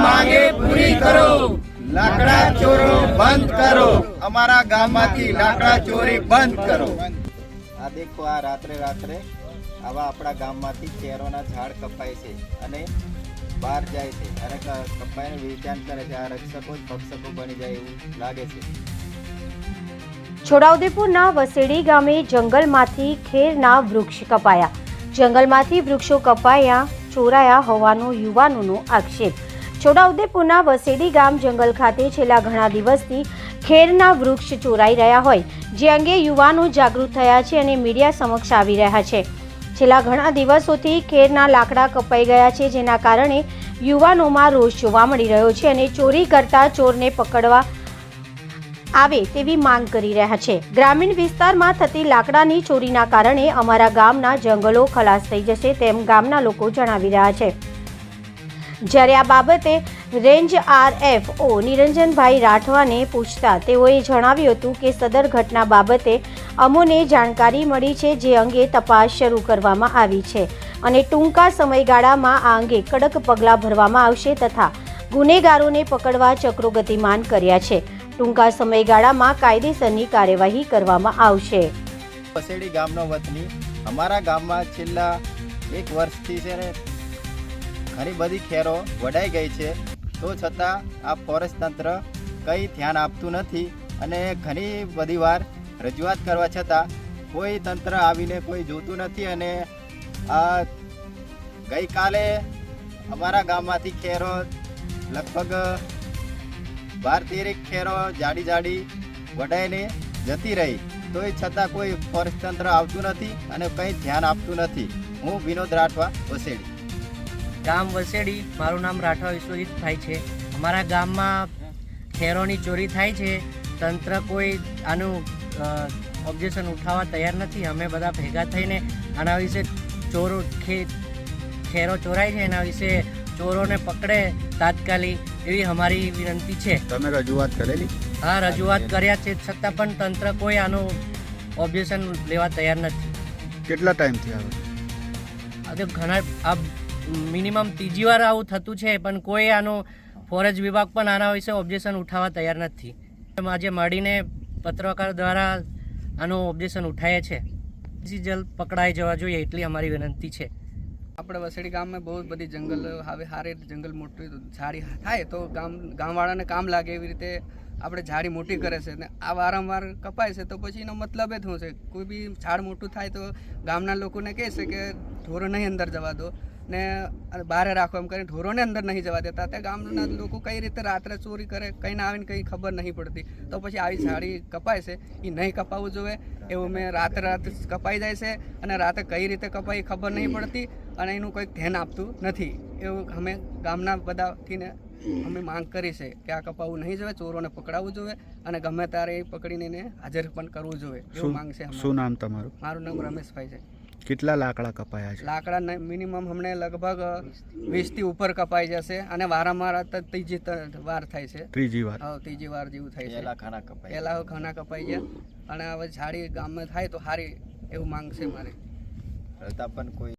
માંગે પૂરી કરો, લાકડા ચોરો બંધ કરો, અમારા ગામમાંથી લાકડા ચોરી બંધ કરો। આ દેખો, આ રાત્રે આવા આપણા ગામમાંથી કેરોના ઝાડ કપાય છે અને બહાર જાય છે અને કપાઈને વેચાણ કરે છે। આ રક્ષકો જ ભક્ષકો બની જાય એવું લાગે છે। છોટાઉદેપુરના વસેડી ગામે જંગલમાંથી ખેરના વૃક્ષ કપાયા। જંગલમાંથી વૃક્ષો કપાયા, ચોરાયા હોવાનો યુવાનોનો આક્ષેપ। છોટાઉદેપુરના વસેડી ગામ જંગલ ખાતે છેલ્લા ઘણા દિવસથી ખેરના વૃક્ષ ચોરાઈ રહ્યા હોય, જે અંગે યુવાનો જાગૃત થયા છે અને મીડિયા સમક્ષ આવી રહ્યા છે। છેલ્લા ઘણા દિવસોથી ખેરના લાકડા કપાઈ ગયા છે, જેના કારણે યુવાનોમાં રોષ જોવા મળી રહ્યો છે અને ચોરી કરતા ચોરને પકડવા આવે તેવી માંગ કરી રહ્યા છે। ગ્રામીણ વિસ્તારમાં થતી લાકડાની ચોરીના કારણે અમારા ગામના જંગલો ખલાસ થઈ જશે તેમ ગામના લોકો જણાવી રહ્યા છે। જ્યારે આ બાબતે રેન્જ RFO નિરંજનભાઈ રાઠવાને પૂછતા તેઓએ જણાવ્યું હતું કે સદર ઘટના બાબતે અમોને જાણકારી મળી છે, જે અંગે તપાસ શરૂ કરવામાં આવી છે અને ટૂંકા સમયગાળામાં આ અંગે કડક પગલાં ભરવામાં આવશે તથા ગુનેગારોને પકડવા ચક્રો ગતિમાન કર્યા છે। ટૂંકા સમયગાળામાં કાયદેસરની કાર્યવાહી કરવામાં આવશે। વસેડી ગામનો વતની અમારા ગામમાં છેલ્લા 1 વર્ષથી છે ને ઘણી બધી ખેરો વડાઈ ગઈ છે, તો છતાં આ ફોરેસ્ટ તંત્ર કંઈ ધ્યાન આપતું નથી અને ઘણી બધી વાર રજૂઆત કરવા છતાં કોઈ તંત્ર આવીને કોઈ જોતું નથી। અને આ ગઈકાલે અમારા ગામમાંથી ખેરો લગભગ 12-13 ખેરો જાડી વડાઈને જતી રહી, તોય છતાં કોઈ ફોરેસ્ટ તંત્ર આવતું નથી અને કંઈ ધ્યાન આપતું નથી। હું વિનોદ રાઠવા, વસેડી ગામ વસેડી। મારું નામ રાઠવા વિશ્વજીતભાઈ છે। અમારા ગામમાં ખેરોની ચોરી થાય છે, તંત્ર કોઈ આનું ઓબ્જેક્શન ઉઠાવવા તૈયાર નથી। અમે બધા ભેગા થઈને આના વિશે ખેરો ચોરાય છે એના વિશે ચોરોને પકડે તાત્કાલિક એવી અમારી વિનંતી છે। તમે રજૂઆત કરેલી? હા, રજૂઆત કર્યા છે, છતાં પણ તંત્ર કોઈ આનું ઓબ્જેક્શન લેવા તૈયાર નથી। કેટલા ટાઈમથી આવે? આજે ઘણા મિનિમમ 3જી વાર આવું થતું છે, પણ કોઈ આનું ફોરેસ્ટ વિભાગ પણ આના વિશે ઓબ્જેક્શન ઉઠાવવા તૈયાર નથી। આજે મળીને પત્રકાર દ્વારા આનું ઓબ્જેક્શન ઉઠાવે છે, જલ્દ પકડાઈ જવા જોઈએ એટલી અમારી વિનંતી છે। આપણે વસેડી ગામમાં બહુ બધી જંગલ હવે હારે જંગલ મોટી ઝાડી થાય તો ગામવાળાને કામ લાગે એવી રીતે આપણે ઝાડી મોટી કરે છે ને આ વારંવાર કપાય છે, તો પછી એનો મતલબ જ શું છે? કોઈ બી ઝાડ મોટું થાય તો ગામના લોકોને કહે છે કે ઢોરો નહીં અંદર જવા દો ને બહાર રાખો, એમ કરીને ઢોરોને અંદર નહીં જવા દેતા। ત્યાં ગામના લોકો કઈ રીતે રાત્રે ચોરી કરે, કંઈ ના આવીને કંઈ ખબર નહીં પડતી, તો પછી આવી ઝાડી કપાય છે એ નહીં કપાવવું જોઈએ એવું મેં રાતે કપાઈ જાય છે અને રાતે કઈ રીતે કપાય ખબર નહીં પડતી અને એનું કંઈક ધ્યાન આપતું નથી, એવું અમે ગામના બધાથીને અમે માંગ કરી છે કે આ કપાવવું નહીં જોઈએ, ચોરોને પકડાવવું જોઈએ અને ગમે ત્યારે એ પકડીને એને હાજર પણ કરવું જોઈએ એવું માંગ છે। શું નામ તમારું? મારું નામ રમેશભાઈ છે। કેટલા લાકડા કપાયા છે? લાકડા મિનિમમ અમને લગભગ 20થી ઉપર કપાઈ જશે અને વારંવાર 3જી વાર થાય છે। 3જી વાર? હા, 3જી વાર જેવું થાય છે। પહેલા ખાના કપાઈ ગયા અને હવે ઝાડી ગામમાં થાય તો સારી એવું માંગ છે મારી। પણ કોઈ